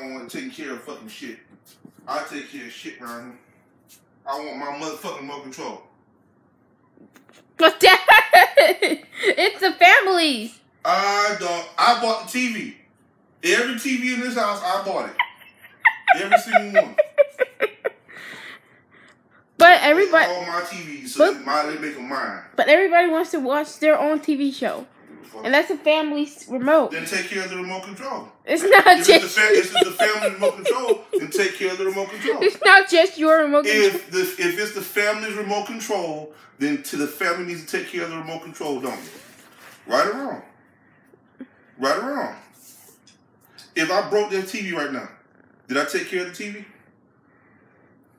don't want to take care of fucking shit. I take care of shit around here. I want my motherfucking remote control. But Dad, it's the families. I bought the TV. Every TV in this house, I bought it. Every single one. But everybody, all my TVs, so they make them mine. But everybody wants to watch their own TV show, and that's a family's remote. Then take care of the remote control. It's not if just it's the family remote control. Then take care of the remote control. It's not just your remote control. If it's the family's remote control, then the family needs to take care of the remote control, don't they? Right or wrong? Right or wrong? If I broke their TV right now, did I take care of the TV?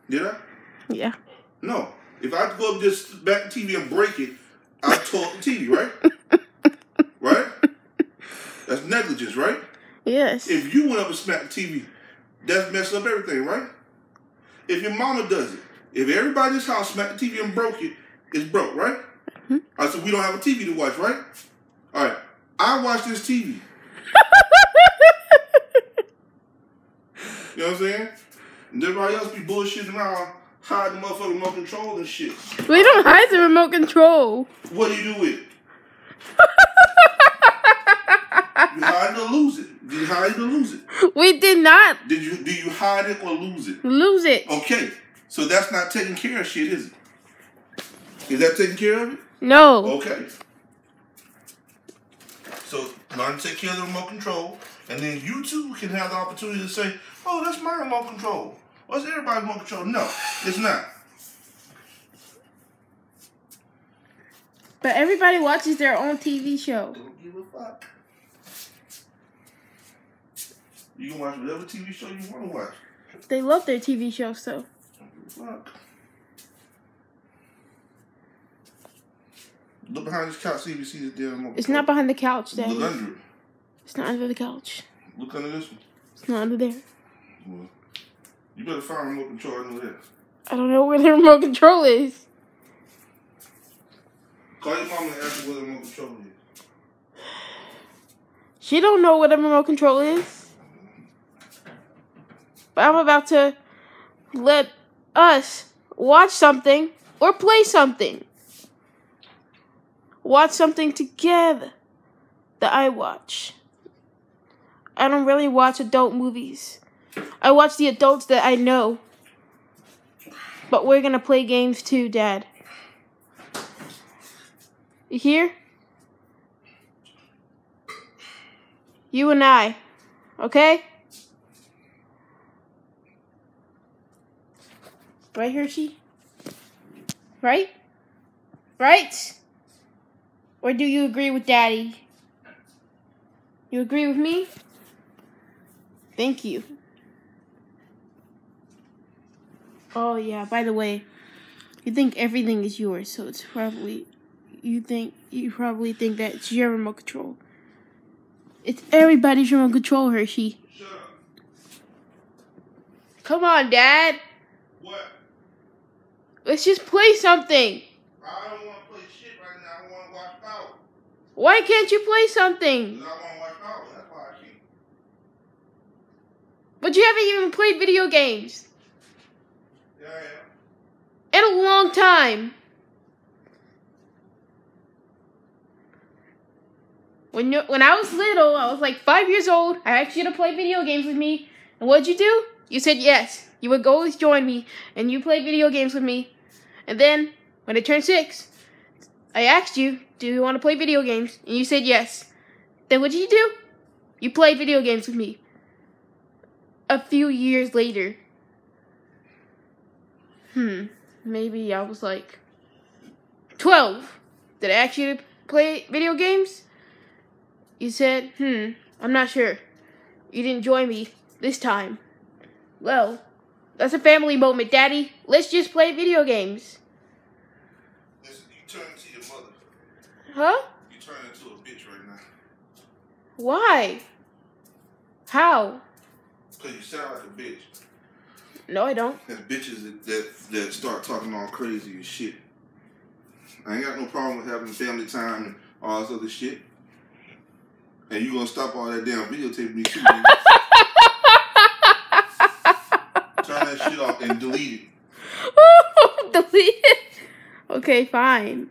Did I? Yeah. No. If I go up this back TV and break it, I tore the TV, right? Right? That's negligence, right? Yes. If you went up and smacked the TV, that's messed up everything, right? If your mama does it, if everybody in this house smacked the TV and broke it, it's broke, right? Mm-hmm. I said, we don't have a TV to watch, right? All right. I watch this TV. You know what I'm saying? And everybody else be bullshitting around, hiding the motherfucking remote control and shit. We don't hide the remote control. What do you do with it? You hide it or lose it? Did you hide it or lose it? We did not. Do you hide it or lose it? Lose it. Okay. So that's not taking care of shit, is it? Is that taking care of it? No. Okay. So learn to take care of the remote control, and then you too can have the opportunity to say, oh, that's my remote control. Or it's everybody's remote control. No, it's not. But everybody watches their own TV show. Don't give a fuck. You can watch whatever TV show you want to watch. They love their TV shows, so. Don't give a fuck. Look behind this couch, see if you see the damn remote. It's not behind the couch, Daddy. Look under it. It's not under the couch. Look under this one. It's not under there. Well, you better find a remote control under there. I don't know where the remote control is. Call your mama and ask her where the remote control is. She don't know what a remote control is. But I'm about to let us watch something or play something. Watch something together that I watch. I don't really watch adult movies. I watch the adults that I know. But we're gonna play games too, Dad. You hear? You and I. Okay? Right, Hershey? Right? Right? Or do you agree with Daddy? You agree with me? Thank you. Oh yeah, by the way, you think everything is yours, so it's probably you probably think that it's your remote control. It's everybody's remote control, Hershey. Shut up. Come on, Dad. What? Let's just play something. I don't want to play shit right now. I want to watch Power. Why can't you play something? Because I want to watch Power. That's why I can't. But you haven't even played video games Yeah, I am. in a long time. When I was little, I was like 5 years old, I asked you to play video games with me. And what'd you do? You said yes. You would always join me, and you played video games with me. And then, when I turned 6, I asked you, do you want to play video games? And you said yes. Then what did you do? You played video games with me. A few years later. Maybe I was like 12. Did I ask you to play video games? You said, I'm not sure. You didn't join me this time. Well, that's a family moment, Daddy. Let's just play video games. Listen, you turn into your mother. Huh? You turn into a bitch right now. Why? How? Because you sound like a bitch. No, I don't. There's bitches that start talking all crazy and shit. I ain't got no problem with having family time and all this other shit. And you gonna stop all that damn videotaping me too, man. Turn that shit off and delete it. Delete it. Okay, fine.